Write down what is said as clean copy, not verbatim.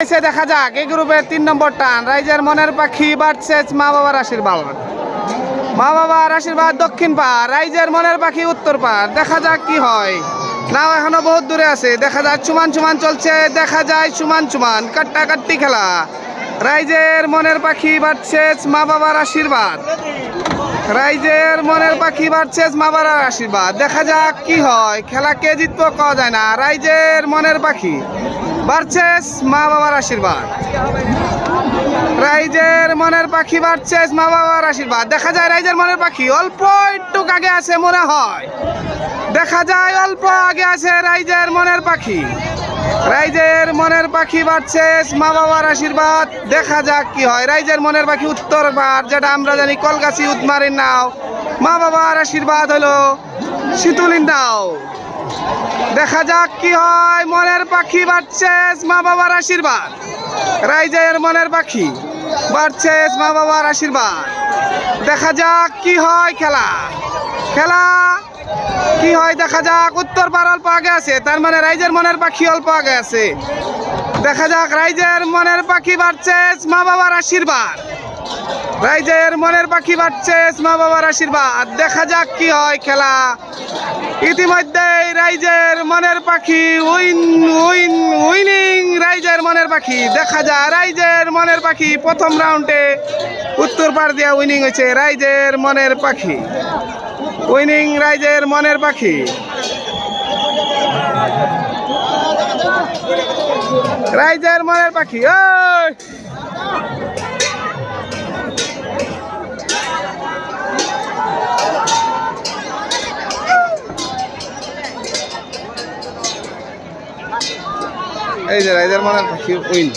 এসে দেখা যাক এই গ্রুপের 3 নম্বর টান রাইজের মনের পাখি ভার্সেস মা বাবার আশীর্বাদ। মা বাবার আশীর্বাদ দক্ষিণ পার, রাইজের মনের পাখি উত্তর পার। দেখা যাক কি হয়। নাও এখনো বহুত দূরে আছে, দেখা যাক সমান সমান চলছে, দেখা যায় সমান সমান কাট্টাকাট্টি খেলা। রাইজের মনের পাখি ভার্সেস মা বাবার আশীর্বাদ, রাইজের মনের পাখি ভার্সেস মা বাবার আশীর্বাদ। দেখা যাক কি হয়, খেলা কে জিতবো কওয়া যায় না। রাইজের মনের পাখি ভার্সেস মা বাবার আশীর্বাদ, রাইজের মনের পাখি ভার্সেস মা বাবার আশীর্বাদ। দেখা যায় রাইজের মনের পাখি অল্প একটু আগে আছে মনে হয়, দেখা যায় অল্প আগে আছে রাইজের মনের পাখি। রাইজের মনের পাখি ভার্সেস মা বাবার আশীর্বাদ। দেখা যাক কি হয়। রাইজের মনের পাখি উত্তর পার, যেটা আমরা জানি কলগাছি উৎমারির নাও। মা বাবার আশীর্বাদ হলো শীতুলিন নাও। দেখা যাক কি হয়। মনের পাখি ভার্সেস মা বাবার আশীর্বাদ, রাইজের মনের পাখি ভার্সেস মা বাবার আশীর্বাদ। দেখা যাক কি হয়, খেলা খেলা কি হয় দেখা যাক। উত্তর পার অল্প আগে আছে, তার মানে রাইজের মনের পাখি অল্প আগে আছে। দেখা যাক রাইজের মনের পাখি ভার্সেস মা বাবার আশীর্বাদ, রাইজের মনের পাখি ভার্সেস মা বাবার আশীর্বাদ। দেখা যাক কি হয় খেলা। ইতিমধ্যেই রাইজের মনের পাখি উইনিং রাইজের মনের পাখি। দেখা যায় রাইজের মনের পাখি প্রথম রাউন্ডে উত্তর পার দিয়া উইনিং হয়েছে। রাইজের মনের পাখি উইনিং, রাইজের মনের পাখি। রাইজের মনের পাখি ওই এই যে রাইজের মনের পাখি উইন।